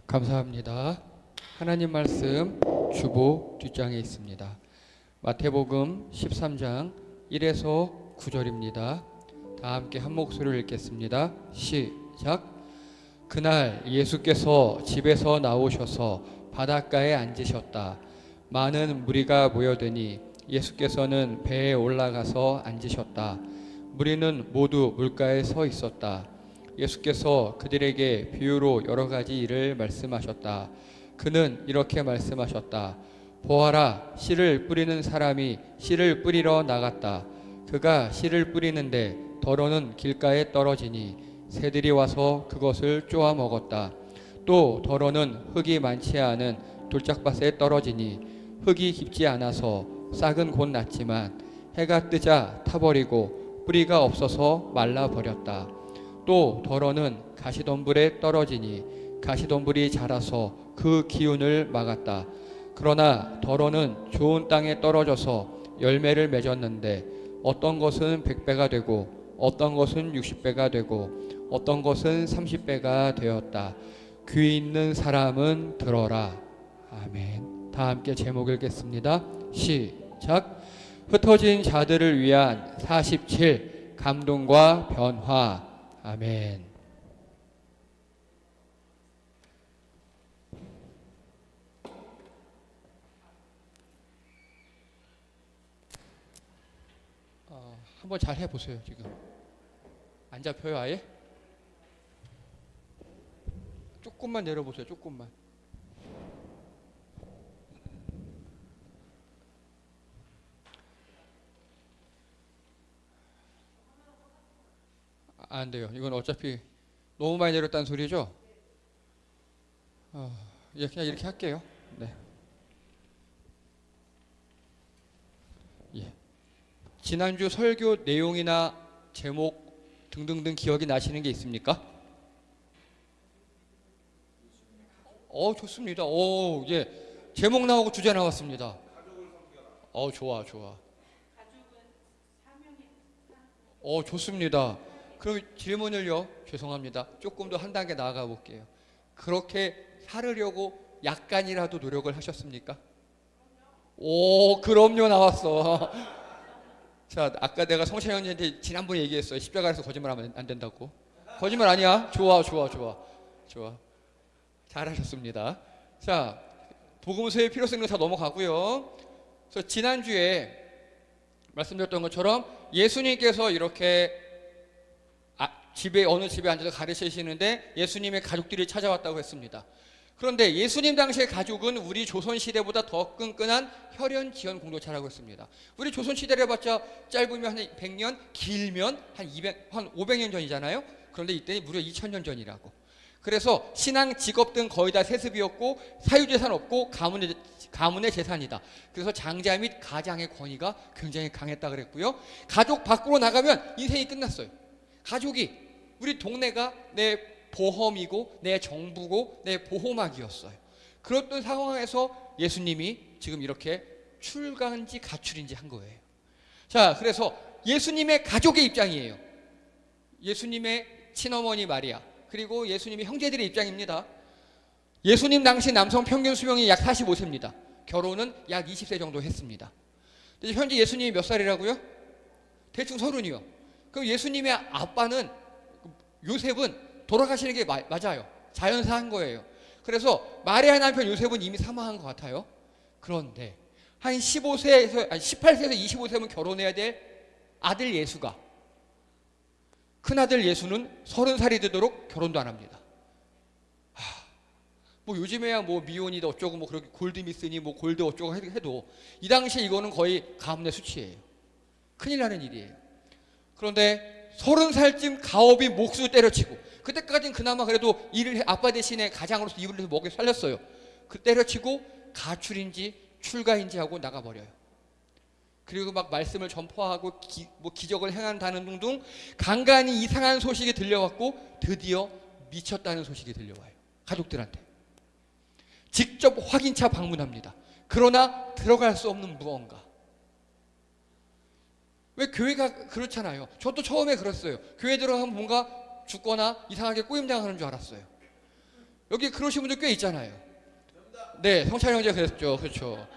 감사합니다. 하나님 말씀 주보 뒷장에 있습니다. 마태복음 13장 1에서 9절입니다. 다 함께 한 목소리로 읽겠습니다. 시작. 그날 예수께서 집에서 나오셔서 바닷가에 앉으셨다. 많은 무리가 모여드니 예수께서는 배에 올라가서 앉으셨다. 무리는 모두 물가에 서 있었다. 예수께서 그들에게 비유로 여러 가지 일을 말씀하셨다. 그는 이렇게 말씀하셨다. 보아라, 씨를 뿌리는 사람이 씨를 뿌리러 나갔다. 그가 씨를 뿌리는데 더러는 길가에 떨어지니 새들이 와서 그것을 쪼아 먹었다. 또 더러는 흙이 많지 않은 돌짝밭에 떨어지니 흙이 깊지 않아서 싹은 곧 났지만 해가 뜨자 타버리고 뿌리가 없어서 말라버렸다. 또 더러는 가시덤불에 떨어지니 가시덤불이 자라서 그 기운을 막았다. 그러나 더러는 좋은 땅에 떨어져서 열매를 맺었는데 어떤 것은 100배가 되고 어떤 것은 60배가 되고 어떤 것은 30배가 되었다. 귀 있는 사람은 들어라. 아멘. 다 함께 제목 읽겠습니다. 시작. 흩어진 자들을 위한 47 감동과 변화. 아멘. 한번 잘 해보세요. 지금 안 잡혀요 아예? 조금만 내려보세요. 조금만. 안 돼요. 이건 어차피 너무 많이 내렸다는 소리죠? 그냥 이렇게 할게요. 네. 예. 지난주 설교 내용이나 제목 등등등 기억이 나시는 게 있습니까? 좋습니다. 예. 제목 나오고 주제 나왔습니다. 좋아. 좋습니다. 그럼 질문을요. 죄송합니다. 조금 더 한 단계 나아가 볼게요. 그렇게 살으려고 약간이라도 노력을 하셨습니까? 그럼요 나왔어. 자, 아까 내가 성찬형님한테 지난번에 얘기했어요. 십자가에서 거짓말하면 안 된다고. 거짓말 아니야? 좋아. 잘하셨습니다. 자, 복음서의 필요성도 다 넘어가고요. 그래서 지난주에 말씀드렸던 것처럼 예수님께서 이렇게 어느 집에 앉아서 가르치시는데 예수님의 가족들이 찾아왔다고 했습니다. 그런데 예수님 당시의 가족은 우리 조선시대보다 더 끈끈한 혈연 지연 공동체라고 했습니다. 우리 조선시대를 해봤자 짧으면 한 100년, 길면 한 500년 전이잖아요. 그런데 이때는 무려 2000년 전이라고. 그래서 신앙, 직업 등 거의 다 세습이었고 사유재산 없고 가문의 재산이다. 그래서 장자 및 가장의 권위가 굉장히 강했다 그랬고요. 가족 밖으로 나가면 인생이 끝났어요. 가족이 우리 동네가 내 보험이고 내 정부고 내 보호막이었어요. 그랬던 상황에서 예수님이 지금 이렇게 출가인지 가출인지 한 거예요. 자, 그래서 예수님의 가족의 입장이에요. 예수님의 친어머니 마리아 그리고 예수님의 형제들의 입장입니다. 예수님 당시 남성 평균 수명이 약 45세입니다. 결혼은 약 20세 정도 했습니다. 현재 예수님이 몇 살이라고요? 대충 30이요. 그럼 예수님의 아빠는 요셉은 돌아가시는 게 맞아요. 자연사한 거예요. 그래서 마리아 남편 요셉은 이미 사망한 것 같아요. 그런데 한 18세에서 25세면 결혼해야 될 아들 예수가 큰아들 예수는 30살이 되도록 결혼도 안 합니다. 요즘에야 미혼이다 어쩌고 그렇게 골드미스니 골드 어쩌고 해도 이 당시에 이거는 거의 가문의 수치예요. 큰일 나는 일이에요. 그런데 30살쯤 가업이 목수 때려치고 그때까지는 그나마 그래도 아빠 대신에 가장으로서 입을 해서 먹여 살렸어요. 그 때려치고 가출인지 출가인지 하고 나가버려요. 그리고 막 말씀을 전파하고 기적을 행한다는 등등 간간히 이상한 소식이 들려왔고 드디어 미쳤다는 소식이 들려와요. 가족들한테. 직접 확인차 방문합니다. 그러나 들어갈 수 없는 무언가. 왜 교회가 그렇잖아요. 저도 처음에 그랬어요. 교회 들어가면 뭔가 죽거나 이상하게 꼬임당하는 줄 알았어요. 여기 그러신 분들 꽤 있잖아요. 네, 성찬 형제 그랬죠. 그렇죠.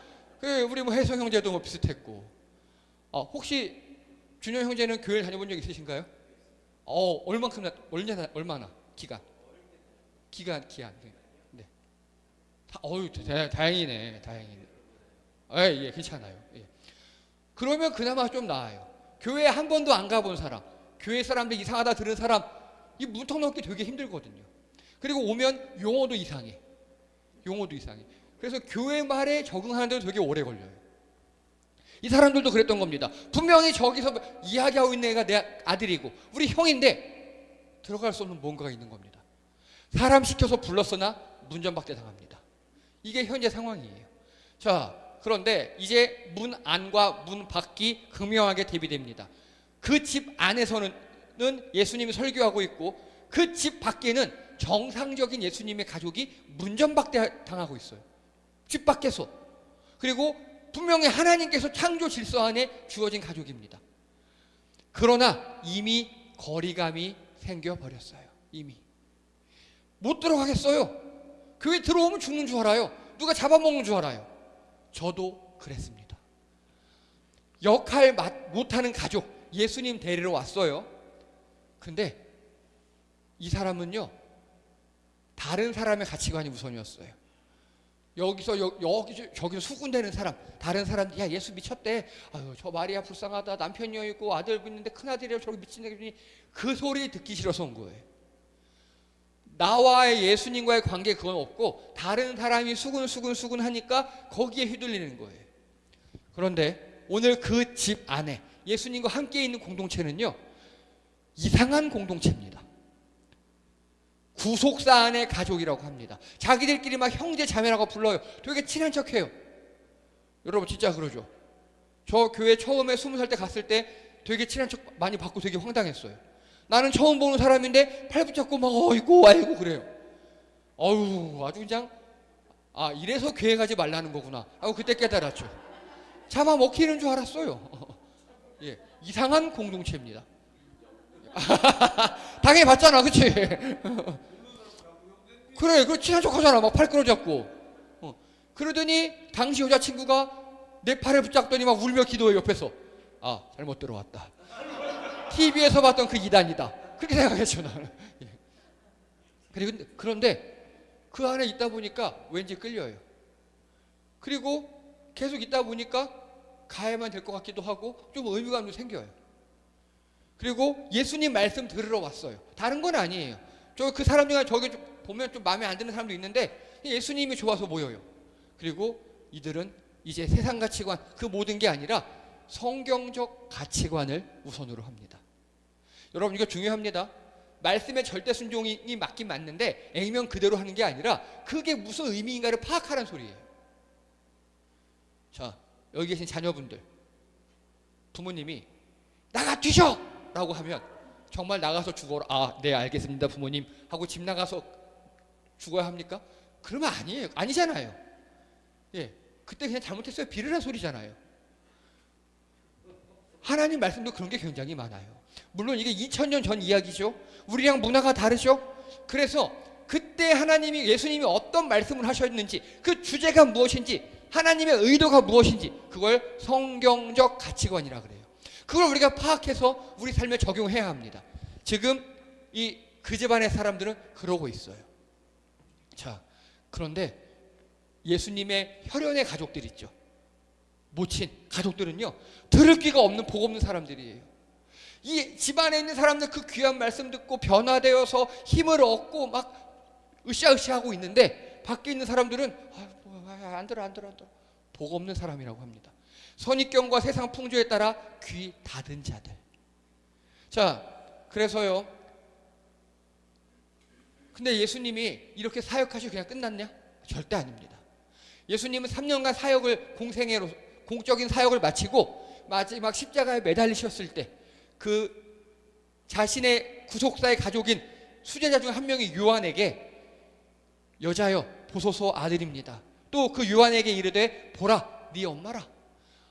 우리 뭐 혜성 형제도 뭐 비슷했고. 혹시 준영 형제는 교회를 다녀본 적 있으신가요? 얼마나 기간? 네. 다행이네. 예, 괜찮아요. 예. 그러면 그나마 좀 나아요. 교회 한 번도 안 가본 사람, 교회 사람들 이상하다 들은 사람, 이 문턱 넘기 되게 힘들거든요. 그리고 오면 용어도 이상해. 그래서 교회 말에 적응하는데도 되게 오래 걸려요. 이 사람들도 그랬던 겁니다. 분명히 저기서 이야기하고 있는 애가 내 아들이고 우리 형인데 들어갈 수 없는 뭔가가 있는 겁니다. 사람 시켜서 불렀으나 문전박대 당합니다. 이게 현재 상황이에요. 자, 그런데 이제 문 안과 문 밖이 극명하게 대비됩니다. 그 집 안에서는 예수님이 설교하고 있고 그 집 밖에는 정상적인 예수님의 가족이 문전박대 당하고 있어요. 집 밖에서. 그리고 분명히 하나님께서 창조 질서 안에 주어진 가족입니다. 그러나 이미 거리감이 생겨버렸어요. 이미 못 들어가겠어요. 교회 들어오면 죽는 줄 알아요. 누가 잡아먹는 줄 알아요. 저도 그랬습니다. 역할 못하는 가족, 예수님 데리러 왔어요. 근데 이 사람은요, 다른 사람의 가치관이 우선이었어요. 저기서 수군대는 사람, 다른 사람, 야, 예수 미쳤대. 아유, 저 마리아 불쌍하다. 남편이 있고 아들 있는데 큰아들이라 저렇게 미친 애들이, 그 소리 듣기 싫어서 온 거예요. 나와의 예수님과의 관계 그건 없고 다른 사람이 수군 하니까 거기에 휘둘리는 거예요. 그런데 오늘 그 집 안에 예수님과 함께 있는 공동체는요, 이상한 공동체입니다. 구속사 안의 가족이라고 합니다. 자기들끼리 막 형제 자매라고 불러요. 되게 친한 척해요. 여러분 진짜 그러죠. 저 교회 처음에 20살 때 갔을 때 되게 친한 척 많이 받고 되게 황당했어요. 나는 처음 보는 사람인데 팔 붙잡고 막 아이고 그래요. 아주 그냥 이래서 교회 가지 말라는 거구나 하고 그때 깨달았죠. 잡아먹히는 줄 알았어요. 예, 이상한 공동체입니다. 당연히 봤잖아, 그치? 그래, 그 친한 척 하잖아. 막 팔 끌어잡고. 그러더니 당시 여자친구가 내 팔을 붙잡더니 막 울며 기도해 옆에서. 잘못 들어왔다. TV에서 봤던 그 이단이다. 그렇게 생각했죠, 나는. 예. 그런데 그 안에 있다 보니까 왠지 끌려요. 그리고 계속 있다 보니까 가야만 될 것 같기도 하고 좀 의무감도 생겨요. 그리고 예수님 말씀 들으러 왔어요. 다른 건 아니에요. 그 사람 중에 저기 보면 좀 마음에 안 드는 사람도 있는데 예수님이 좋아서 모여요. 그리고 이들은 이제 세상 가치관 그 모든 게 아니라 성경적 가치관을 우선으로 합니다. 여러분 이거 중요합니다. 말씀의 절대 순종이 맞긴 맞는데 액면 그대로 하는 게 아니라 그게 무슨 의미인가를 파악하라는 소리예요. 자, 여기 계신 자녀분들, 부모님이 나가 뒤져! 라고 하면 정말 나가서 죽어라. 네, 알겠습니다 부모님 하고 집 나가서 죽어야 합니까? 그러면 아니잖아요. 예, 그때 그냥 잘못했어요 비르란 소리잖아요. 하나님 말씀도 그런 게 굉장히 많아요. 물론 이게 2000년 전 이야기죠. 우리랑 문화가 다르죠. 그래서 그때 예수님이 어떤 말씀을 하셨는지, 그 주제가 무엇인지, 하나님의 의도가 무엇인지, 그걸 성경적 가치관이라 그래요. 그걸 우리가 파악해서 우리 삶에 적용해야 합니다. 지금 그 집안의 사람들은 그러고 있어요. 자, 그런데 예수님의 혈연의 가족들 있죠. 모친 가족들은요, 들을 귀가 없는 복 없는 사람들이에요. 이 집안에 있는 사람들 그 귀한 말씀 듣고 변화되어서 힘을 얻고 막 으쌰으쌰하고 있는데 밖에 있는 사람들은 안 들어 복 없는 사람이라고 합니다. 선입견과 세상 풍조에 따라 귀 닫은 자들. 자, 그래서요, 근데 예수님이 이렇게 사역하시고 그냥 끝났냐? 절대 아닙니다. 예수님은 3년간 공적인 사역을 마치고 마지막 십자가에 매달리셨을 때 그 자신의 구속사의 가족인 수제자 중 한 명이 요한에게 여자여 보소서 아들입니다. 또 그 요한에게 이르되 보라 네 엄마라.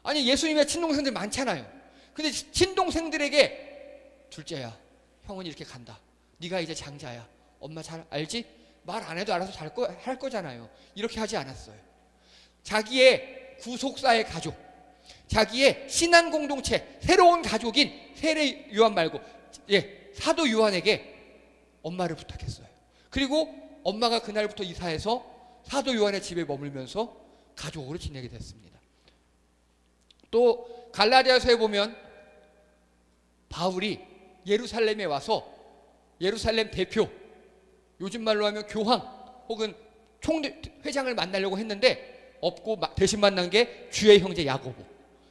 아니 예수님의 친동생들 많잖아요. 근데 친동생들에게 둘째야 형은 이렇게 간다. 네가 이제 장자야. 엄마 잘 알지? 말 안 해도 알아서 할 거잖아요. 이렇게 하지 않았어요. 자기의 구속사의 가족, 자기의 신앙 공동체, 새로운 가족인 세례 요한 말고 사도 요한에게 엄마를 부탁했어요. 그리고 엄마가 그날부터 이사해서 사도 요한의 집에 머물면서 가족으로 지내게 됐습니다. 또 갈라디아서에 보면 바울이 예루살렘에 와서 예루살렘 대표, 요즘 말로 하면 교황 혹은 총회장을 만나려고 했는데 없고 대신 만난 게 주의 형제 야고보,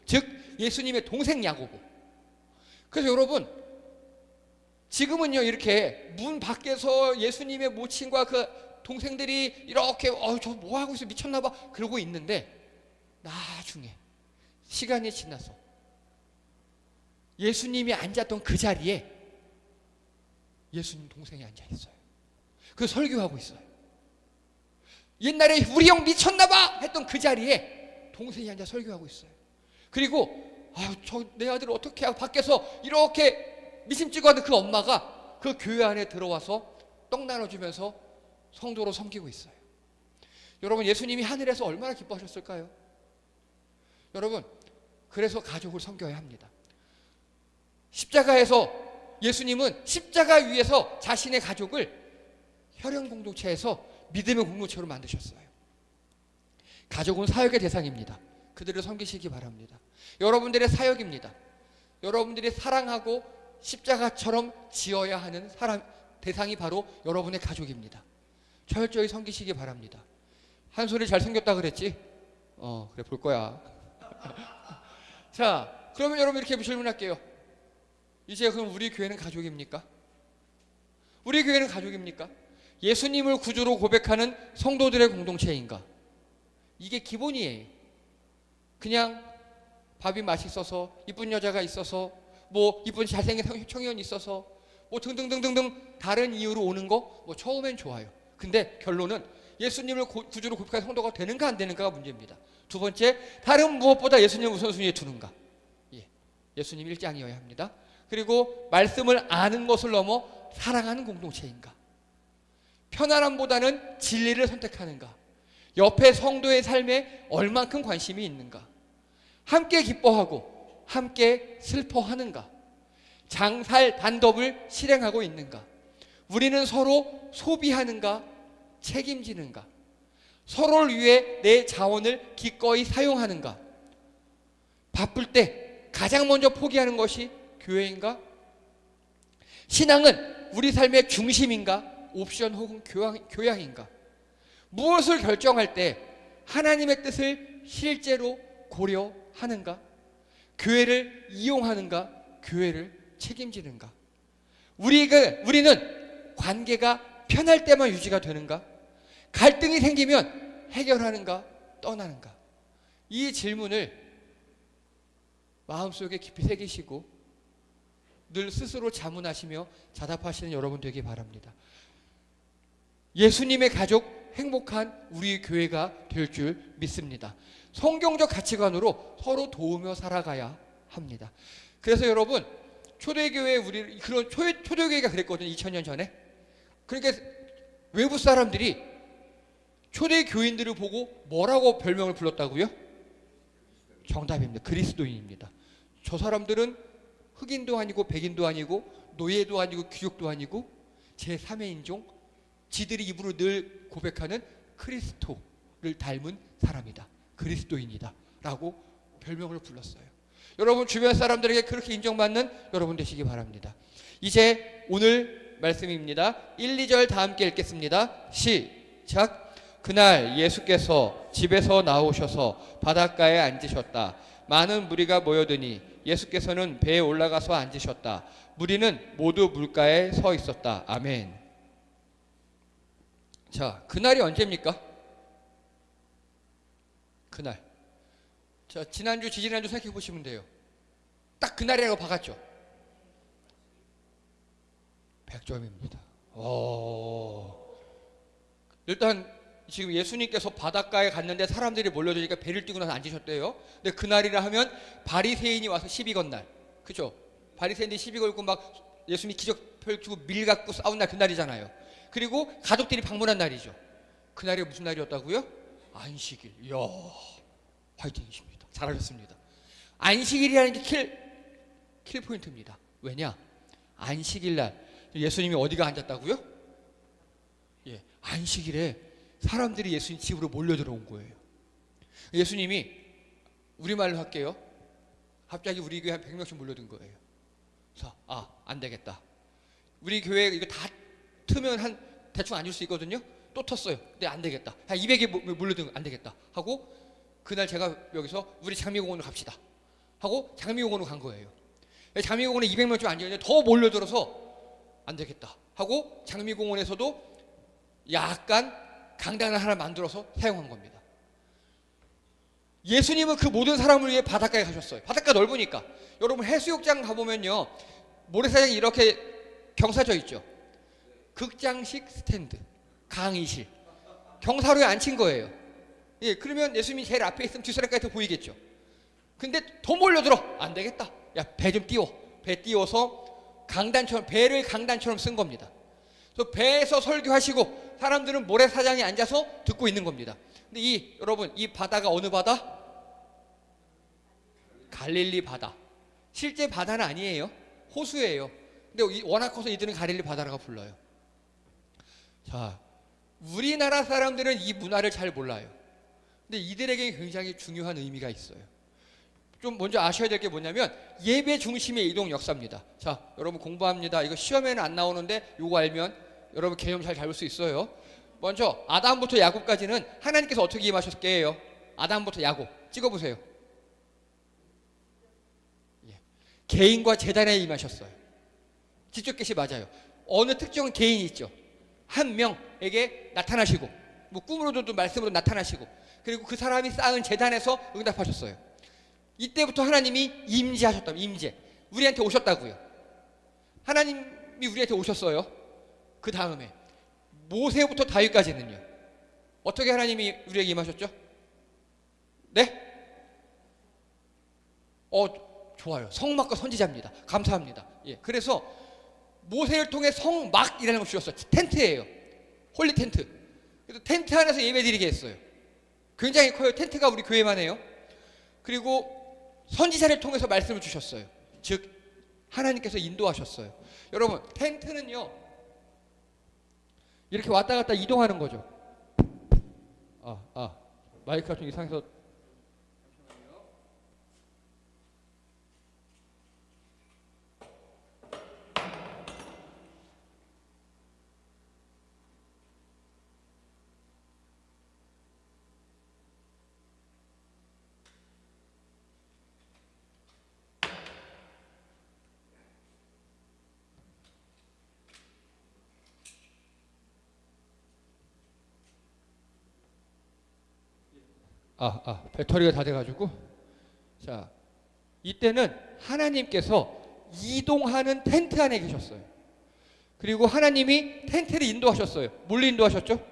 즉 예수님의 동생 야고보. 그래서 여러분, 지금은요 이렇게 문 밖에서 예수님의 모친과 그 동생들이 이렇게 저 뭐 하고 있어, 미쳤나 봐 그러고 있는데, 나중에 시간이 지나서 예수님이 앉았던 그 자리에 예수님 동생이 앉아 있어요. 그 설교하고 있어요. 옛날에 우리 형 미쳤나 봐 했던 그 자리에 동생이 앉아 설교하고 있어요. 그리고 내 아들을 어떻게 하고 밖에서 이렇게 미심 찍어 하는 그 엄마가 그 교회 안에 들어와서 떡 나눠주면서 성도로 섬기고 있어요. 여러분, 예수님이 하늘에서 얼마나 기뻐하셨을까요? 여러분, 그래서 가족을 섬겨야 합니다. 십자가에서 예수님은 십자가 위에서 자신의 가족을 혈연 공동체에서 믿음의 공동체로 만드셨어요. 가족은 사역의 대상입니다. 그들을 섬기시기 바랍니다. 여러분들의 사역입니다. 여러분들이 사랑하고 십자가처럼 지어야 하는 대상이 바로 여러분의 가족입니다. 철저히 섬기시기 바랍니다. 한 소리 잘 섬겼다 그랬지? 그래, 볼 거야. 자, 그러면 여러분 이렇게 질문할게요. 이제 그럼 우리 교회는 가족입니까? 우리 교회는 가족입니까? 예수님을 구주로 고백하는 성도들의 공동체인가? 이게 기본이에요. 그냥 밥이 맛있어서, 이쁜 여자가 있어서, 뭐 이쁜 잘생긴 청년이 있어서, 뭐 등등등등등 다른 이유로 오는 거 뭐 처음엔 좋아요. 근데 결론은 예수님을 구주로 고백하는 성도가 되는가 안 되는가가 문제입니다. 두 번째, 다른 무엇보다 예수님을 우선순위에 두는가? 예수님 일장이어야 합니다. 그리고 말씀을 아는 것을 넘어 사랑하는 공동체인가? 편안함보다는 진리를 선택하는가? 옆에 성도의 삶에 얼만큼 관심이 있는가? 함께 기뻐하고 함께 슬퍼하는가? 장살 단법을 실행하고 있는가? 우리는 서로 소비하는가? 책임지는가? 서로를 위해 내 자원을 기꺼이 사용하는가? 바쁠 때 가장 먼저 포기하는 것이 교회인가? 신앙은 우리 삶의 중심인가? 옵션 혹은 교양인가? 무엇을 결정할 때 하나님의 뜻을 실제로 고려하는가? 교회를 이용하는가? 교회를 책임지는가? 우리는 관계가 편할 때만 유지가 되는가? 갈등이 생기면 해결하는가? 떠나는가? 이 질문을 마음속에 깊이 새기시고 늘 스스로 자문하시며 자답하시는 여러분 되기 바랍니다. 예수님의 가족, 행복한 우리 교회가 될 줄 믿습니다. 성경적 가치관으로 서로 도우며 살아가야 합니다. 그래서 여러분, 초대교회 초대교회가 그랬거든요. 2000년 전에. 그러니까 외부 사람들이 초대교인들을 보고 뭐라고 별명을 불렀다고요? 정답입니다. 그리스도인입니다. 저 사람들은 흑인도 아니고 백인도 아니고 노예도 아니고 귀족도 아니고 제3의 인종, 지들이 입으로 늘 고백하는 크리스토를 닮은 사람이다. 그리스도인이다. 라고 별명을 불렀어요. 여러분, 주변 사람들에게 그렇게 인정받는 여러분 되시기 바랍니다. 이제 오늘 말씀입니다. 1, 2절 다 함께 읽겠습니다. 시작. 그날 예수께서 집에서 나오셔서 바닷가에 앉으셨다. 많은 무리가 모여드니 예수께서는 배에 올라가서 앉으셨다. 무리는 모두 물가에 서 있었다. 아멘. 자, 그날이 언제입니까? 그날. 자, 지난주, 지지난주 생각해 보시면 돼요. 딱 그날이라고 박았죠. 100점입니다. 일단 지금 예수님께서 바닷가에 갔는데 사람들이 몰려드니까 배를 띄고 나서 앉으셨대요. 근데 그날이라 하면 바리새인이 와서 시비 건 날, 그죠? 바리새인들이 시비 걸고 막 예수님이 기적 펼치고 밀 갖고 싸운 날, 그날이잖아요. 그리고 가족들이 방문한 날이죠. 그날이 무슨 날이었다고요? 안식일. 이야, 화이팅이십니다. 잘하셨습니다. 안식일이라는 게 킬 포인트입니다. 왜냐? 안식일 날 예수님이 어디가 앉았다고요? 예, 안식일에 사람들이 예수님 집으로 몰려들어온 거예요. 예수님이 우리말로 할게요. 갑자기 우리 교회 한 100명씩 몰려든 거예요. 그래서 안 되겠다. 우리 교회 이거 다 트면 한 대충 앉을 수 있거든요. 또 텄어요. 근데 안 되겠다. 한 200이 몰려든 안 되겠다 하고 그날 제가 여기서 우리 장미공원으로 갑시다 하고 장미공원으로 간 거예요. 장미공원에 200명쯤 앉아있는데 더 몰려들어서 안 되겠다 하고 장미공원에서도 약간 강단을 하나 만들어서 사용한 겁니다. 예수님은 그 모든 사람을 위해 바닷가에 가셨어요. 바닷가 넓으니까. 여러분 해수욕장 가보면요, 모래사장이 이렇게 경사져 있죠. 극장식 스탠드, 강의실, 경사로에 앉힌 거예요. 예, 그러면 예수님이 제일 앞에 있으면 뒷사람까지 보이겠죠. 근데 더 몰려들어. 안 되겠다. 야, 배 좀 띄워. 배 띄워서 강단처럼, 배를 강단처럼 쓴 겁니다. 그래서 배에서 설교하시고 사람들은 모래사장에 앉아서 듣고 있는 겁니다. 근데 여러분, 이 바다가 어느 바다? 갈릴리 바다. 실제 바다는 아니에요. 호수예요. 근데 워낙 커서 이들은 갈릴리 바다라고 불러요. 자, 우리나라 사람들은 이 문화를 잘 몰라요. 근데 이들에게 굉장히 중요한 의미가 있어요. 좀 먼저 아셔야 될 게 뭐냐면 예배 중심의 이동 역사입니다. 자, 여러분 공부합니다. 이거 시험에는 안 나오는데 이거 알면 여러분 개념 잘 잡을 수 있어요. 먼저 아담부터 야곱까지는 하나님께서 어떻게 임하셨게요? 아담부터 야곱 찍어보세요. 예. 개인과 제단에 임하셨어요. 직접 계시 맞아요. 어느 특정 개인이 있죠. 한 명에게 나타나시고 뭐 꿈으로도 말씀으로 나타나시고 그리고 그 사람이 쌓은 제단에서 응답하셨어요. 이때부터 하나님이 임재하셨다면 임재. 우리한테 오셨다고요. 하나님이 우리한테 오셨어요. 그 다음에 모세부터 다윗까지는요. 어떻게 하나님이 우리에게 임하셨죠? 네? 좋아요. 성막과 선지자입니다. 감사합니다. 예, 그래서 모세를 통해 성막이라는 걸 주셨어요. 텐트예요. 홀리 텐트. 그래서 텐트 안에서 예배드리게 했어요. 굉장히 커요. 텐트가 우리 교회만 해요. 그리고 선지자를 통해서 말씀을 주셨어요. 즉 하나님께서 인도하셨어요. 여러분 텐트는요 이렇게 왔다 갔다 이동하는 거죠. 마이크가 좀 이상해서 배터리가 다 돼가지고 자 이때는 하나님께서 이동하는 텐트 안에 계셨어요. 그리고 하나님이 텐트를 인도하셨어요. 뭘로 인도하셨죠?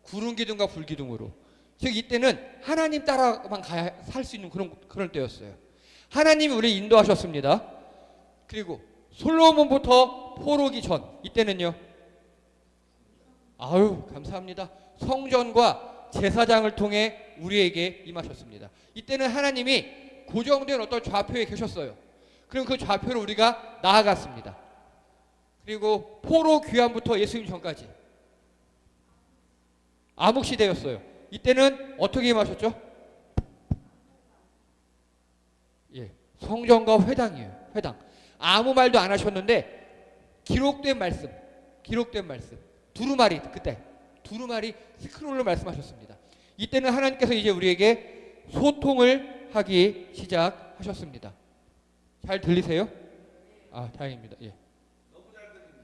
구름 기둥과 불 기둥으로. 즉 이때는 하나님 따라만 가야 살 수 있는 그런 때였어요. 하나님이 우리 인도하셨습니다. 그리고 솔로몬부터 포로기 전 이때는요. 감사합니다. 성전과 제사장을 통해 우리에게 임하셨습니다. 이때는 하나님이 고정된 어떤 좌표에 계셨어요. 그럼 그 좌표로 우리가 나아갔습니다. 그리고 포로 귀환부터 예수님 전까지 암흑시대였어요. 이때는 어떻게 임하셨죠? 예, 성전과 회당이에요. 회당. 아무 말도 안 하셨는데 기록된 말씀 두루마리 그때 두루마리 스크롤로 말씀하셨습니다. 이때는 하나님께서 이제 우리에게 소통을 하기 시작하셨습니다. 잘 들리세요? 다행입니다. 예.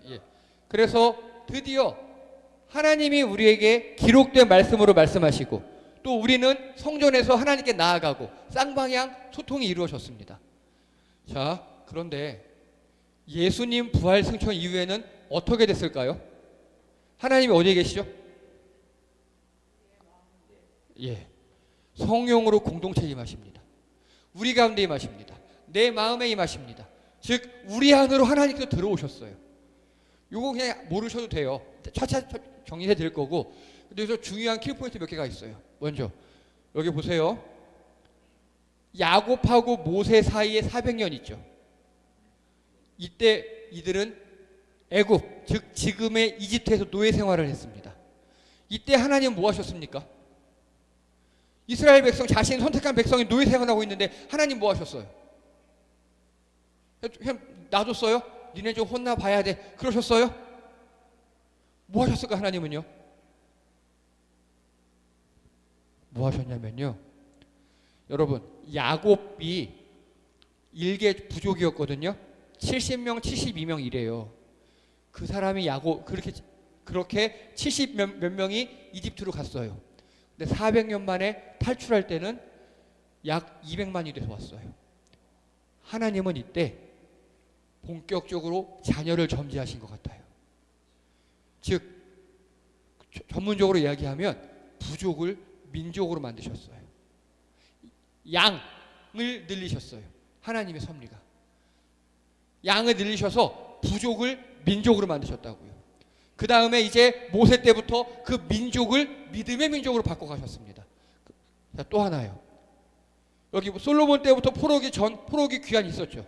예. 그래서 드디어 하나님이 우리에게 기록된 말씀으로 말씀하시고 또 우리는 성전에서 하나님께 나아가고 쌍방향 소통이 이루어졌습니다. 자, 그런데 예수님 부활 승천 이후에는 어떻게 됐을까요? 하나님이 어디에 계시죠? 예, 성령으로 공동체에 임하십니다. 우리 가운데 임하십니다. 내 마음에 임하십니다. 즉 우리 안으로 하나님께서 들어오셨어요. 요거 그냥 모르셔도 돼요. 차차 정리해 드릴 거고. 그래서 중요한 키포인트 몇 개가 있어요. 먼저 여기 보세요. 야곱하고 모세 사이에 400년 있죠. 이때 이들은 애굽, 즉 지금의 이집트에서 노예 생활을 했습니다. 이때 하나님은 뭐 하셨습니까? 이스라엘 백성, 자신이 선택한 백성이 노예 생활하고 있는데 하나님 뭐 하셨어요? 그냥 놔뒀어요? 니네 좀 혼나봐야 돼. 그러셨어요? 뭐 하셨을까 하나님은요? 뭐 하셨냐면요, 여러분, 야곱이 일개 부족이었거든요. 70명, 72명 이래요. 그 사람이 야곱, 그렇게 70 몇 명이 이집트로 갔어요. 근데 400년 만에 탈출할 때는 약 200만이 돼서 왔어요. 하나님은 이때 본격적으로 자녀를 점지하신 것 같아요. 즉, 전문적으로 이야기하면 부족을 민족으로 만드셨어요. 양을 늘리셨어요. 하나님의 섭리가. 양을 늘리셔서 부족을 민족으로 만드셨다고요. 그 다음에 이제 모세 때부터 그 민족을 믿음의 민족으로 바꿔가셨습니다. 자, 또 하나요. 여기 솔로몬 때부터 포로기 귀환이 있었죠.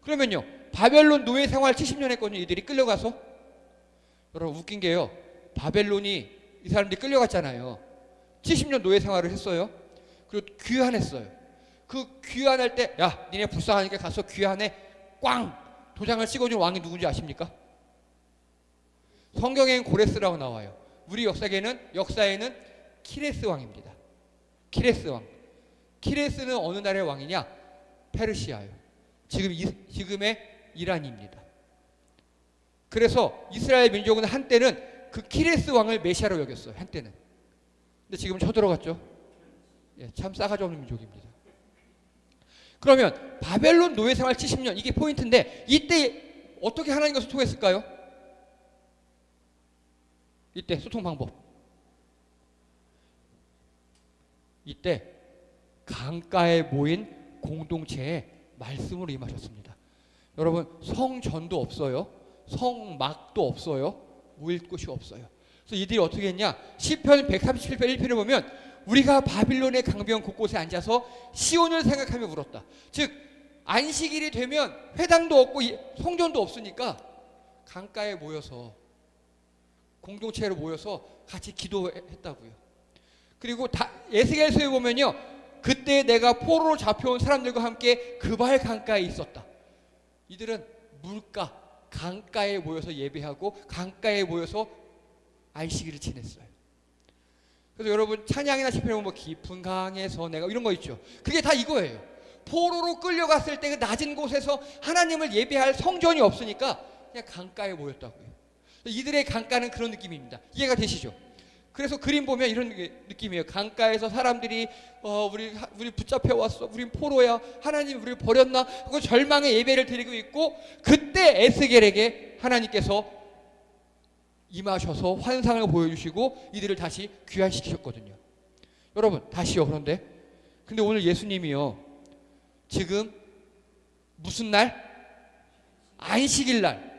그러면요, 바벨론 노예 생활 70년 했거든요. 이들이 끌려가서. 여러분, 웃긴 게요, 바벨론이 이 사람들이 끌려갔잖아요. 70년 노예 생활을 했어요. 그리고 귀환했어요. 그 귀환할 때, 야, 니네 불쌍하니까 가서 귀환해. 꽝! 도장을 찍어준 왕이 누군지 아십니까? 성경에는 고레스라고 나와요. 우리 역사에는 키레스 왕입니다. 키레스 왕. 키레스는 어느 나라의 왕이냐? 페르시아요. 지금의 이란입니다. 그래서 이스라엘 민족은 한때는 그 키레스 왕을 메시아로 여겼어요. 한때는. 근데 지금은 쳐들어갔죠. 예, 참 싸가지 없는 민족입니다. 그러면 바벨론 노예 생활 70년, 이게 포인트인데, 이때 어떻게 하나님과 소통했을까요? 이때 소통 방법. 이때 강가에 모인 공동체에 말씀으로 임하셨습니다. 여러분, 성전도 없어요. 성막도 없어요. 모일 곳이 없어요. 그래서 이들이 어떻게 했냐? 시편 137편 1편을 보면 우리가 바빌론의 강변 곳곳에 앉아서 시온을 생각하며 울었다. 즉, 안식일이 되면 회당도 없고 성전도 없으니까 강가에 모여서, 공동체로 모여서 같이 기도했다고요. 그리고 에스겔서에 보면요, 그때 내가 포로로 잡혀온 사람들과 함께 그발 강가에 있었다. 이들은 강가에 모여서 예배하고 강가에 모여서 안식일을 지냈어요. 그래서 여러분, 찬양이나 시편에 보면 깊은 강에서 내가 이런 거 있죠. 그게 다 이거예요. 포로로 끌려갔을 때 그 낮은 곳에서 하나님을 예배할 성전이 없으니까 그냥 강가에 모였다고요. 이들의 강가는 그런 느낌입니다. 이해가 되시죠? 그래서 그림 보면 이런 느낌이에요. 강가에서 사람들이 우리 붙잡혀 왔어. 우린 포로야. 하나님 우리를 버렸나? 하고 절망의 예배를 드리고 있고, 그때 에스겔에게 하나님께서 임하셔서 환상을 보여주시고 이들을 다시 귀환시키셨거든요. 여러분, 다시요. 근데 오늘 예수님이요, 지금 무슨 날? 안식일 날.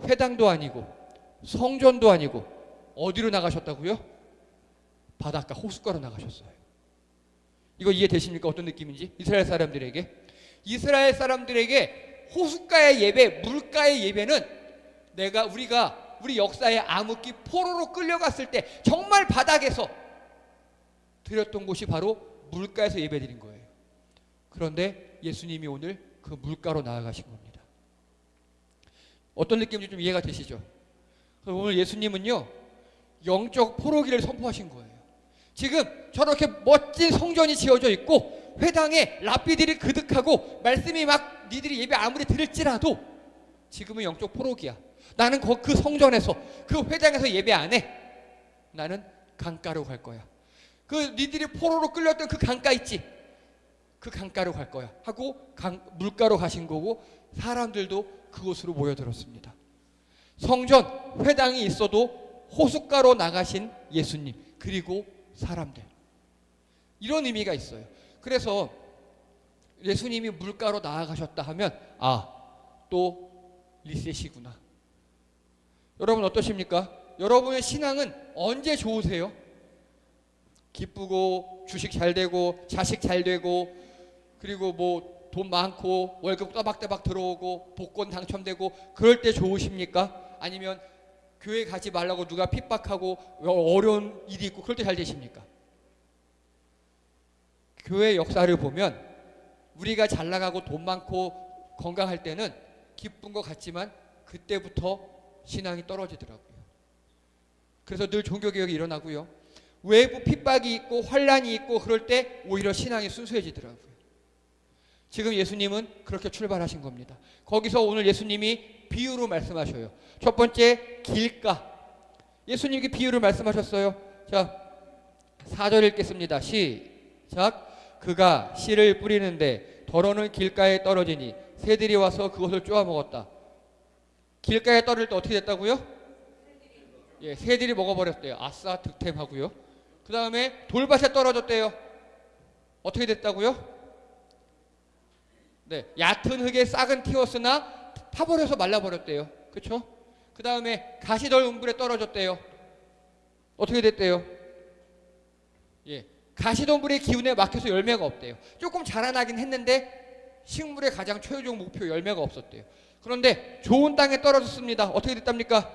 회당도 아니고 성전도 아니고 어디로 나가셨다고요? 바닷가, 호숫가로 나가셨어요. 이거 이해되십니까? 어떤 느낌인지? 이스라엘 사람들에게 호숫가의 예배, 물가의 예배는 우리 역사의 암흑기 포로로 끌려갔을 때 정말 바닥에서 드렸던 곳이 바로 물가에서 예배드린 거예요. 그런데 예수님이 오늘 그 물가로 나아가신 겁니다. 어떤 느낌인지 좀 이해가 되시죠? 오늘 예수님은요, 영적 포로기를 선포하신 거예요. 지금 저렇게 멋진 성전이 지어져 있고 회당에 랍비들이 그득하고 말씀이 막 니들이 예배 아무리 들을지라도 지금은 영적 포로기야. 나는 그 성전에서, 그 회당에서 예배 안 해. 나는 강가로 갈 거야. 그 니들이 포로로 끌렸던 그 강가 있지? 그 강가로 갈 거야 하고 물가로 가신 거고, 사람들도 그곳으로 모여들었습니다. 성전, 회당이 있어도 호숫가로 나가신 예수님, 그리고 사람들, 이런 의미가 있어요. 그래서 예수님이 물가로 나아가셨다 하면, 또 리셋이구나. 여러분 어떠십니까? 여러분의 신앙은 언제 좋으세요? 기쁘고 주식 잘 되고 자식 잘 되고 그리고 뭐 돈 많고 월급 따박따박 들어오고 복권 당첨되고 그럴 때 좋으십니까? 아니면 교회 가지 말라고 누가 핍박하고 어려운 일이 있고 그럴 때 잘 되십니까? 교회 역사를 보면 우리가 잘 나가고 돈 많고 건강할 때는 기쁜 것 같지만 그때부터 신앙이 떨어지더라고요. 그래서 늘 종교개혁이 일어나고요. 외부 핍박이 있고 환란이 있고 그럴 때 오히려 신앙이 순수해지더라고요. 지금 예수님은 그렇게 출발하신 겁니다. 거기서 오늘 예수님이 비유로 말씀하셔요. 첫 번째 길가. 예수님이 비유를 말씀하셨어요. 자, 4절 읽겠습니다. 시작. 그가 씨를 뿌리는데 더러는 길가에 떨어지니 새들이 와서 그것을 쪼아 먹었다. 길가에 떨어질 때 어떻게 됐다고요? 예, 새들이 먹어버렸대요. 아싸 득템하고요. 그 다음에 돌밭에 떨어졌대요. 어떻게 됐다고요? 네, 얕은 흙에 싹은 틔웠으나 타버려서 말라버렸대요. 그렇죠? 그 다음에 가시덜 음불에 떨어졌대요. 어떻게 됐대요? 예, 가시덤불의 기운에 막혀서 열매가 없대요. 조금 자라나긴 했는데 식물의 가장 최종 목표 열매가 없었대요. 그런데 좋은 땅에 떨어졌습니다. 어떻게 됐답니까?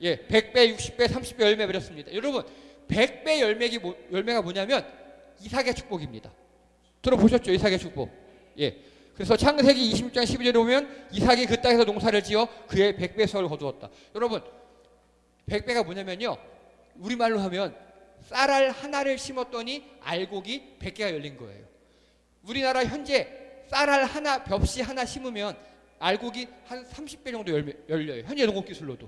예, 100배, 60배, 30배 열매 맺었습니다. 여러분, 100배 열매가 뭐냐면 이삭의 축복입니다. 들어보셨죠? 이삭의 축복. 예. 그래서 창세기 26장 12절에 보면 이삭이 그 땅에서 농사를 지어 그의 100배 수확을 거두었다. 여러분, 100배가 뭐냐면요. 우리말로 하면 쌀알 하나를 심었더니 알곡이 100개가 열린 거예요. 우리나라 현재 쌀알 하나, 벽시 하나 심으면 알곡이 한 30배 정도 열려요. 현재 농업기술로도.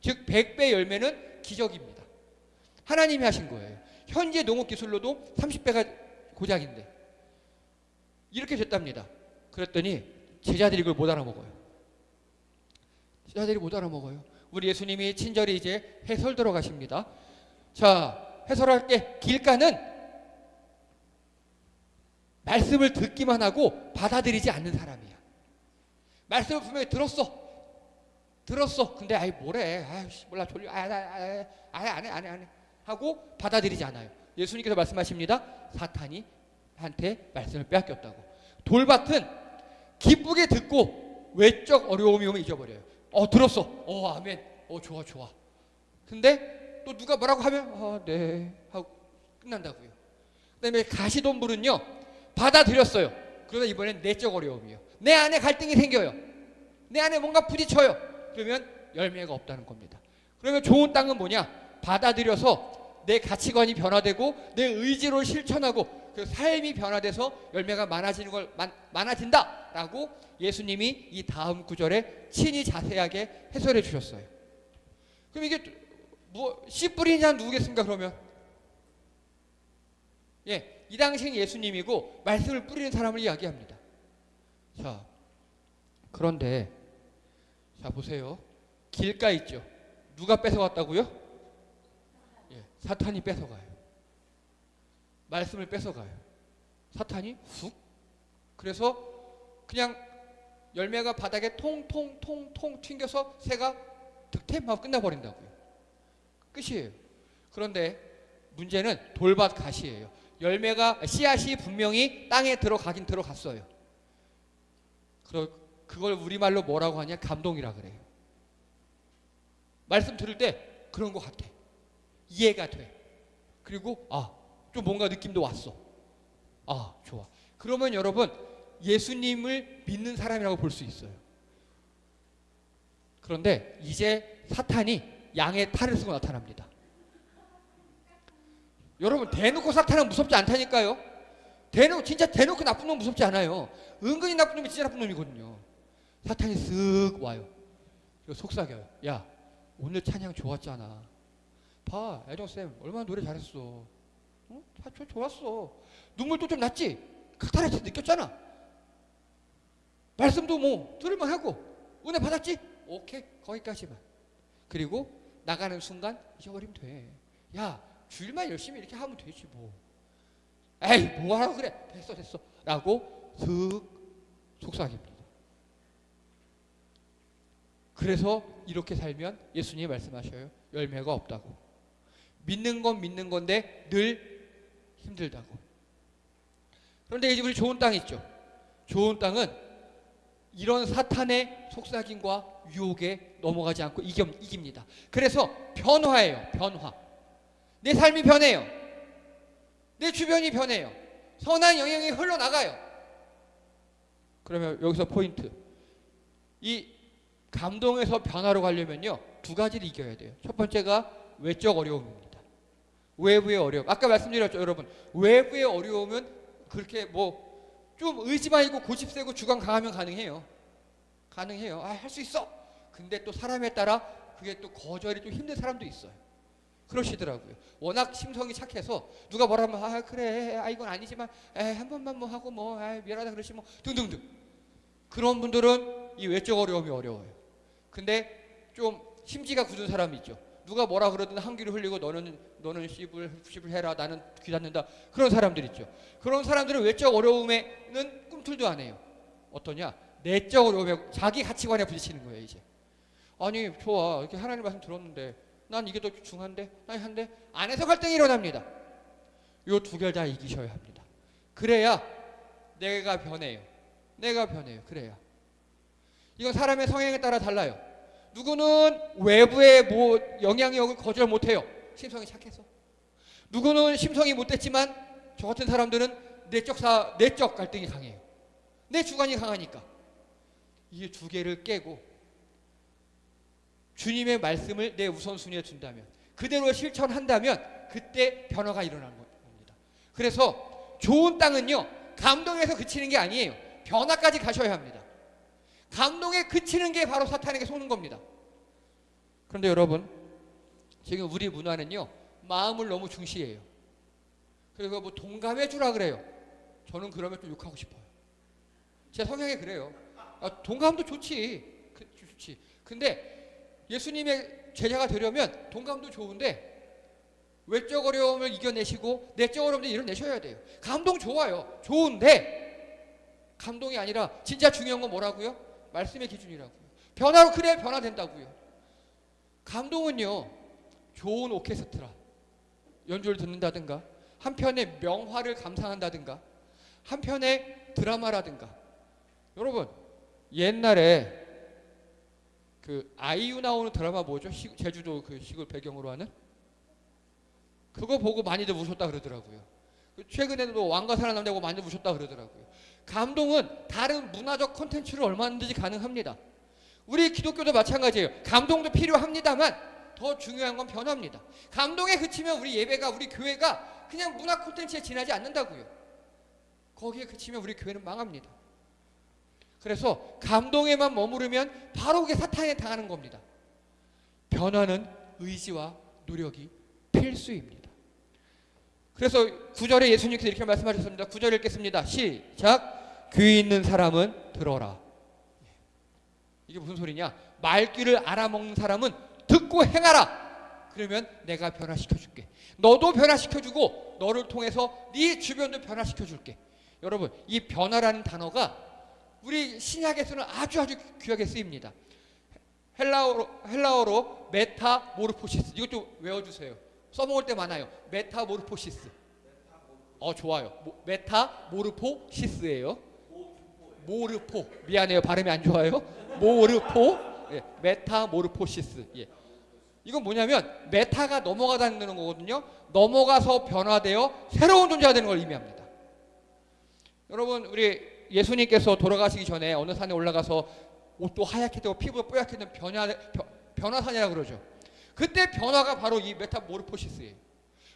즉 100배 열매는 기적입니다. 하나님이 하신 거예요. 현재 농업기술로도 30배가 고작인데 이렇게 됐답니다. 그랬더니 제자들이 그걸 못 알아먹어요. 제자들이 못 알아먹어요. 우리 예수님이 친절히 이제 해설 들어가십니다. 자, 해설할 때 길가는 말씀을 듣기만 하고 받아들이지 않는 사람이야. 말씀을 분명히 들었어. 근데 아이 뭐래? 아이씨 몰라 졸려. 안 해. 하고 받아들이지 않아요. 예수님께서 말씀하십니다. 사탄이 한테 말씀을 빼앗겼다고. 돌밭은 기쁘게 듣고 외적 어려움이 오면 잊어버려요. 들었어. 아멘. 좋아. 근데 또 누가 뭐라고 하면 네 하고 끝난다고요. 그다음에 가시덤불은요 받아들였어요. 그러다 이번엔 내적 어려움이요. 내 안에 갈등이 생겨요. 내 안에 뭔가 부딪혀요. 그러면 열매가 없다는 겁니다. 그러면 좋은 땅은 뭐냐? 받아들여서 내 가치관이 변화되고 내 의지로 실천하고 그 삶이 변화돼서 열매가 많아진다라고 예수님이 이 다음 구절에 친히 자세하게 해설해 주셨어요. 그럼 이게 씨 뿌리는 자는 누구겠습니까? 그러면 예, 이 당시엔 예수님이고 말씀을 뿌리는 사람을 이야기합니다. 자, 그런데 자 보세요. 길가 있죠. 누가 뺏어갔다고요? 예, 사탄이 뺏어가요. 말씀을 뺏어가요. 사탄이 훅. 그래서 그냥 열매가 바닥에 통통 튕겨서 새가 득템하고 끝나버린다고요. 끝이에요. 그런데 문제는 돌밭 가시예요. 열매가 씨앗이 분명히 땅에 들어가긴 들어갔어요. 그걸 우리말로 뭐라고 하냐? 감동이라 그래요. 말씀 들을 때 그런 것 같아. 이해가 돼. 그리고 좀 뭔가 느낌도 왔어. 좋아. 그러면 여러분 예수님을 믿는 사람이라고 볼 수 있어요. 그런데 이제 사탄이 양의 탈을 쓰고 나타납니다. 여러분 대놓고 사탄은 무섭지 않다니까요. 진짜 대놓고 나쁜 놈 무섭지 않아요. 은근히 나쁜 놈이 진짜 나쁜 놈이거든요. 사탄이 쓱 와요. 그리고 속삭여요. 야, 오늘 찬양 좋았잖아. 봐, 애정쌤 얼마나 노래 잘했어. 좋았어. 눈물도 좀 났지? 카타르시스 느꼈잖아. 말씀도 뭐 들을만 하고 은혜 받았지? 오케이, 거기까지만. 그리고 나가는 순간 잊어버리면 돼. 야, 주일만 열심히 이렇게 하면 되지 뭐. 에이, 뭐 하라고 그래. 됐어 라고 슥 속삭입니다. 그래서 이렇게 살면 예수님이 말씀하셔요. 열매가 없다고. 믿는 건 믿는 건데 늘 힘들다고. 그런데 이제 우리 좋은 땅 있죠. 좋은 땅은 이런 사탄의 속삭임과 유혹에 넘어가지 않고 이깁니다. 그래서 변화예요. 변화. 내 삶이 변해요. 내 주변이 변해요. 선한 영향이 흘러나가요. 그러면 여기서 포인트. 이 감동에서 변화로 가려면요, 두 가지를 이겨야 돼요. 첫 번째가 외적 어려움입니다. 외부의 어려움. 아까 말씀드렸죠, 여러분. 외부의 어려움은 그렇게 뭐 좀 의지만 있고 고집 세고 주관 강하면 가능해요. 가능해요. 아, 할 수 있어. 근데 또 사람에 따라 그게 또 거절이 좀 힘든 사람도 있어요. 그러시더라고요. 워낙 심성이 착해서 누가 뭐라 하면 아 그래, 아 이건 아니지만 한 번만 뭐 하고 뭐 미안하다 그러시 뭐 등등등. 그런 분들은 이 외적 어려움이 어려워요. 근데 좀 심지가 굳은 사람이 있죠. 누가 뭐라 그러든 한 귀를 흘리고 너는 씹을 해라, 나는 귀 닫는다. 그런 사람들 있죠. 그런 사람들은 외적 어려움에는 꿈틀도 안 해요. 어떠냐? 내적 어려움에 자기 가치관에 부딪히는 거예요. 이제 아니 좋아, 이렇게 하나님 말씀 들었는데 난 이게 더 중한데, 난 한데 안에서 갈등이 일어납니다. 요 두 개를 다 이기셔야 합니다. 그래야 내가 변해요. 내가 변해요. 그래야. 이건 사람의 성향에 따라 달라요. 누구는 외부의 뭐 영향력을 거절 못해요. 심성이 착해서. 누구는 심성이 못됐지만 저 같은 사람들은 내적 갈등이 강해요. 내 주관이 강하니까. 이 두 개를 깨고 주님의 말씀을 내 우선순위에 둔다면, 그대로 실천한다면 그때 변화가 일어나는 겁니다. 그래서 좋은 땅은요, 감동에서 그치는 게 아니에요. 변화까지 가셔야 합니다. 감동에 그치는 게 바로 사탄에게 속는 겁니다. 그런데 여러분, 지금 우리 문화는요, 마음을 너무 중시해요. 그래서 뭐 동감해 주라 그래요. 저는 그러면 좀 욕하고 싶어요. 제 성향이 그래요. 동감도 좋지. 좋지. 근데 예수님의 제자가 되려면 동감도 좋은데 외적 어려움을 이겨내시고 내적 어려움을 이겨내셔야 돼요. 감동 좋아요. 좋은데 감동이 아니라 진짜 중요한 건 뭐라고요? 말씀의 기준이라고요. 변화로 그래야 변화된다고요. 감동은요, 좋은 오케스트라 연주를 듣는다든가, 한편의 명화를 감상한다든가, 한편의 드라마라든가. 여러분, 옛날에 그 아이유 나오는 드라마 뭐죠? 제주도 그 시골 배경으로 하는? 그거 보고 많이들 우셨다 그러더라고요. 최근에도 왕과 살아남자고 많이들 우셨다 그러더라고요. 감동은 다른 문화적 콘텐츠를 얼마든지 가능합니다. 우리 기독교도 마찬가지예요. 감동도 필요합니다만 더 중요한 건 변화입니다. 감동에 그치면 우리 예배가, 우리 교회가 그냥 문화 콘텐츠에 지나지 않는다고요. 거기에 그치면 우리 교회는 망합니다. 그래서 감동에만 머무르면 바로 그게 사탄에 당하는 겁니다. 변화는 의지와 노력이 필수입니다. 그래서 9절에 예수님께서 이렇게 말씀하셨습니다. 9절 읽겠습니다. 시작. 귀 있는 사람은 들어라. 이게 무슨 소리냐? 말귀를 알아먹는 사람은 듣고 행하라. 그러면 내가 변화시켜줄게. 너도 변화시켜주고 너를 통해서 네 주변도 변화시켜줄게. 여러분, 이 변화라는 단어가 우리 신약에서는 아주 귀하게 쓰입니다. 헬라어로 메타모르포시스. 이것도 외워주세요. 써먹을 때 많아요. 메타모르포시스. 좋아요. 메타모르포시스예요. 모르포. 미안해요. 발음이 안 좋아요. 모르포. 예, 메타모르포시스. 예. 이건 뭐냐면 메타가 넘어가다는 거거든요. 넘어가서 변화되어 새로운 존재가 되는 걸 의미합니다. 여러분, 우리 예수님께서 돌아가시기 전에 어느 산에 올라가서 옷도 하얗게 되고 피부도 뽀얗게 되는 변화산이라고 그러죠. 그때 변화가 바로 이 메타모르포시스예요.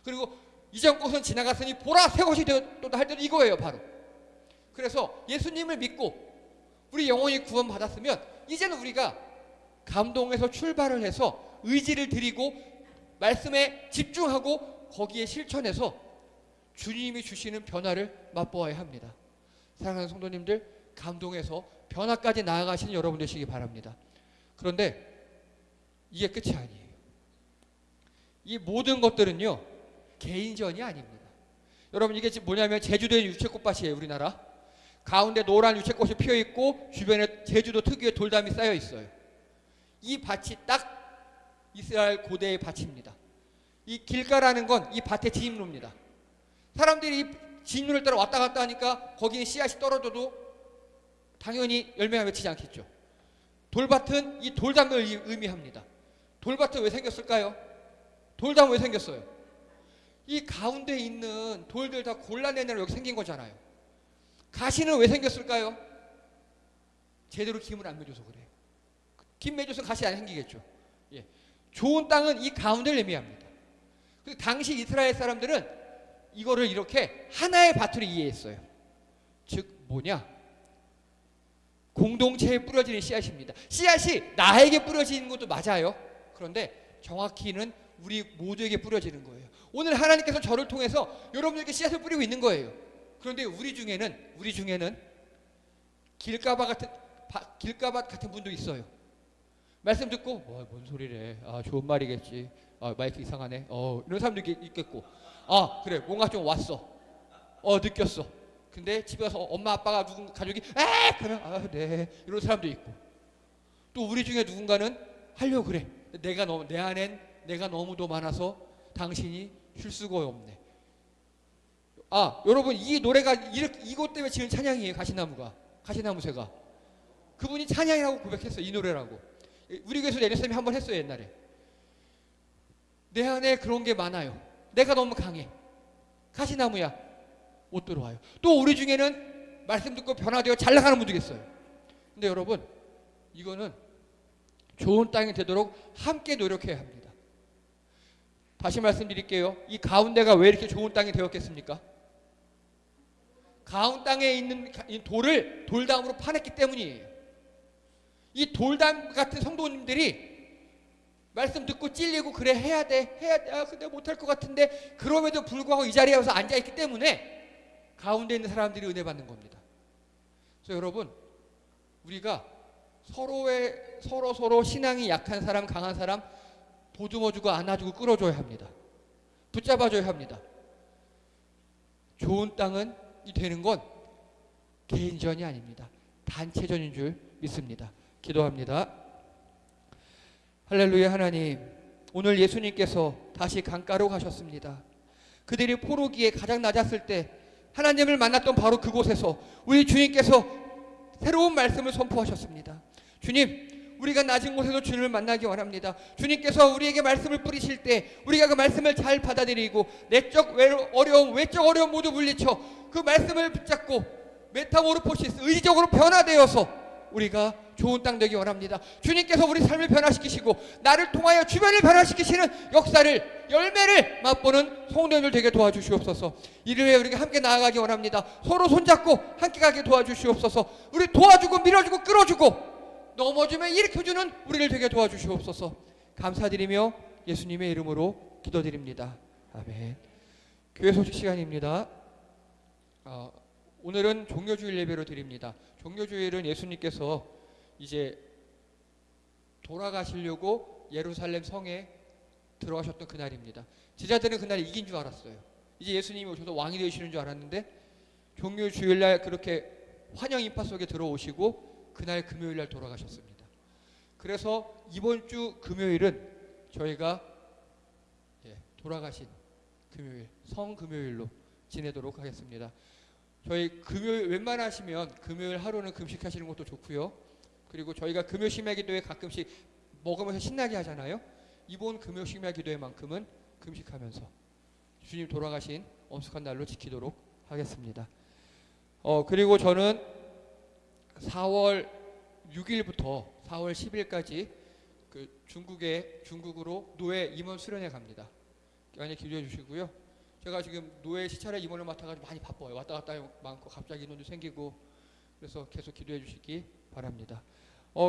그리고 이전 것은 지나갔으니 보라 새 것이 되었다 할 때도 이거예요, 바로. 그래서 예수님을 믿고 우리 영혼이 구원 받았으면 이제는 우리가 감동에서 출발을 해서 의지를 드리고 말씀에 집중하고 거기에 실천해서 주님이 주시는 변화를 맛보아야 합니다. 사랑하는 성도님들, 감동에서 변화까지 나아가시는 여러분 되시기 바랍니다. 그런데 이게 끝이 아니에요. 이 모든 것들은요, 개인전이 아닙니다. 여러분, 이게 지금 뭐냐면 제주도의 유채꽃밭이에요. 우리나라 가운데 노란 유채꽃이 피어있고 주변에 제주도 특유의 돌담이 쌓여 있어요. 이 밭이 딱 이스라엘 고대의 밭입니다. 이 길가라는 건 이 밭의 진입로입니다. 사람들이 이 진입로를 따라 왔다 갔다 하니까 거기에 씨앗이 떨어져도 당연히 열매가 맺히지 않겠죠. 돌밭은 이 돌담을 의미합니다. 돌밭은 왜 생겼을까요? 돌담은 왜 생겼어요? 이 가운데 있는 돌들 다 골라내느라 여기 생긴 거잖아요. 가시는 왜 생겼을까요? 제대로 김을 안 매줘서 그래요. 김 매줘서 가시 안 생기겠죠. 예. 좋은 땅은 이 가운데를 의미합니다. 그래서 당시 이스라엘 사람들은 이거를 이렇게 하나의 밭으로 이해했어요. 즉 뭐냐? 공동체에 뿌려지는 씨앗입니다. 씨앗이 나에게 뿌려지는 것도 맞아요. 그런데 정확히는 우리 모두에게 뿌려지는 거예요. 오늘 하나님께서 저를 통해서 여러분들께 씨앗을 뿌리고 있는 거예요. 그런데 우리 중에는 길가밭 같은 분도 있어요. 말씀 듣고 뭔 소리래? 좋은 말이겠지. 마이크 이상하네. 이런 사람도 있겠고. 그래 뭔가 좀 왔어. 느꼈어. 근데 집에 가서 엄마 아빠가 누군 가족이 그러면 네 이런 사람도 있고. 또 우리 중에 누군가는 하려고 그래. 내 안엔 내가 너무도 많아서 당신이 쉴 수가 없네. 여러분 이 노래가 이것 때문에 지은 찬양이에요. 가시나무새가. 그분이 찬양이라고 고백했어요. 이 노래라고. 우리 교회에서 예수님이 한번 했어요. 옛날에. 내 안에 그런 게 많아요. 내가 너무 강해. 가시나무야. 못 들어와요. 또 우리 중에는 말씀 듣고 변화되어 잘 나가는 분도 있어요. 근데 여러분 이거는 좋은 땅이 되도록 함께 노력해야 합니다. 다시 말씀드릴게요. 이 가운데가 왜 이렇게 좋은 땅이 되었겠습니까? 가운 땅에 있는 돌을 돌담으로 파냈기 때문이에요. 이 돌담 같은 성도님들이 말씀 듣고 찔리고 그래 해야 돼 근데 못할 것 같은데 그럼에도 불구하고 이 자리에 와서 앉아있기 때문에 가운데 있는 사람들이 은혜 받는 겁니다. 그래서 여러분 우리가 서로 신앙이 약한 사람 강한 사람 보듬어주고 안아주고 끌어줘야 합니다. 붙잡아줘야 합니다. 좋은 땅은 되는 건 개인전이 아닙니다. 단체전인 줄 믿습니다. 기도합니다. 할렐루야. 하나님, 오늘 예수님께서 다시 강가로 가셨습니다. 그들이 포로기에 가장 낮았을 때 하나님을 만났던 바로 그곳에서 우리 주님께서 새로운 말씀을 선포하셨습니다. 주님, 우리가 낮은 곳에서 주님을 만나기 원합니다. 주님께서 우리에게 말씀을 뿌리실 때 우리가 그 말씀을 잘 받아들이고 내적 어려움, 외적 어려움 모두 물리쳐 그 말씀을 붙잡고 메타모르포시스, 의지적으로 변화되어서 우리가 좋은 땅 되기 원합니다. 주님께서 우리 삶을 변화시키시고 나를 통하여 주변을 변화시키시는 역사를, 열매를 맛보는 성도님들 되게 도와주시옵소서. 이를 위해 우리가 함께 나아가기 원합니다. 서로 손잡고 함께 가게 도와주시옵소서. 우리 도와주고 밀어주고 끌어주고 넘어지면 일으켜주는 우리를 되게 도와주시옵소서. 감사드리며 예수님의 이름으로 기도드립니다. 아멘. 교회 소식 시간입니다. 오늘은 종료주일 예배로 드립니다. 종료주일은 예수님께서 이제 돌아가시려고 예루살렘 성에 들어가셨던 그날입니다. 제자들은 그날 이긴 줄 알았어요. 이제 예수님이 오셔서 왕이 되시는 줄 알았는데 종료주일날 그렇게 환영 인파 속에 들어오시고 그날 금요일날 돌아가셨습니다. 그래서 이번 주 금요일은 저희가 돌아가신 금요일, 성금요일로 지내도록 하겠습니다. 저희 금요일 웬만하시면 금요일 하루는 금식하시는 것도 좋고요. 그리고 저희가 금요 심야 기도회 가끔씩 먹으면서 신나게 하잖아요. 이번 금요 심야 기도회만큼은 금식하면서 주님 돌아가신 엄숙한 날로 지키도록 하겠습니다. 그리고 저는 4월 6일부터 4월 10일까지 그 중국으로 노예 임원 수련회 갑니다. 많이 기도해 주시고요. 제가 지금 노예 시찰에 임원을 맡아가지고 많이 바빠요. 왔다 갔다 많고 갑자기 인원도 생기고 그래서 계속 기도해 주시기 바랍니다.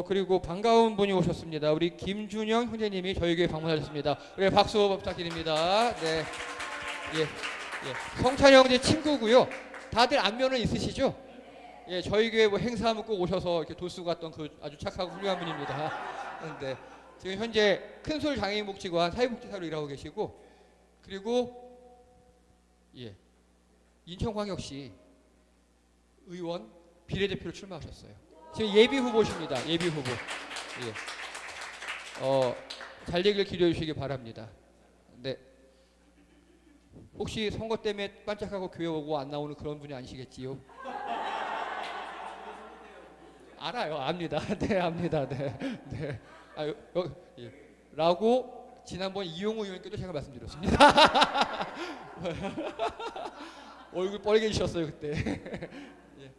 그리고 반가운 분이 오셨습니다. 우리 김준영 형제님이 저희 교회 방문하셨습니다. 우리 박수 부탁드립니다. 네, 성찬 형제 친구고요. 다들 안면은 있으시죠? 저희 교회 뭐 행사하면 꼭 오셔서 이렇게 돌쓰고 갔던 그 아주 착하고 훌륭한 분입니다. 그런데 지금 현재 큰솔 장애인복지관 사회복지사로 일하고 계시고 그리고 인천광역시 의원 비례대표로 출마하셨어요. 지금 예비 후보십니다. 예비 후보. 잘 되길 기도해 주시기 바랍니다. 네. 혹시 선거 때문에 반짝하고 교회 오고 안 나오는 그런 분이 아니시겠지요? 알아요, 압니다. 네, 압니다. 네, 네. 예. 라고 지난번 이용우 의원께도 제가 말씀드렸습니다. 얼굴 빨개지셨어요 그때. 예,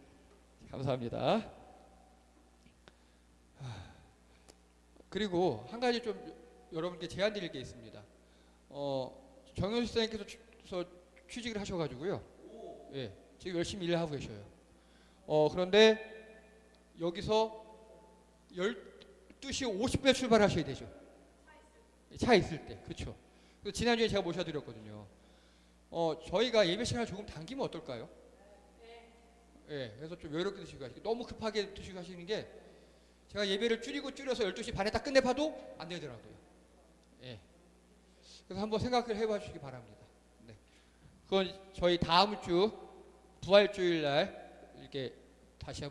감사합니다. 그리고 한 가지 좀 여러분께 제안 드릴 게 있습니다. 정현수 선생님께서 취직을 하셔가지고요. 예, 지금 열심히 일을 하고 계셔요. 그런데 여기서 12시 50분에 출발하셔야 되죠. 차 있을 때. 그렇죠. 지난주에 제가 모셔드렸거든요. 저희가 예배 시간을 조금 당기면 어떨까요? 예, 그래서 좀 여유롭게 드시고 가시고 너무 급하게 드시고 가시는 게 제가 예배를 줄여서 12시 반에 딱 끝내봐도 안 되더라고요. 예. 그래서 한번 생각을 해봐 주시기 바랍니다. 네. 그건 저희 다음 주 부활주일 날 이렇게 다시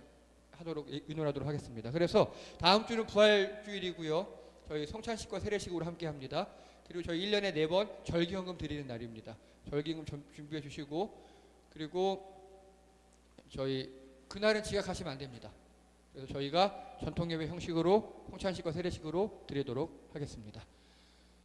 하도록 의논하도록 하겠습니다. 그래서 다음 주는 부활주일이고요. 저희 성찬식과 세례식으로 함께 합니다. 그리고 저희 1년에 4번 절기헌금 드리는 날입니다. 절기금 준비해 주시고 그리고 저희 그날은 지각하시면 안 됩니다. 그래서 저희가 전통예배 형식으로 성찬식과 세례식으로 드리도록 하겠습니다.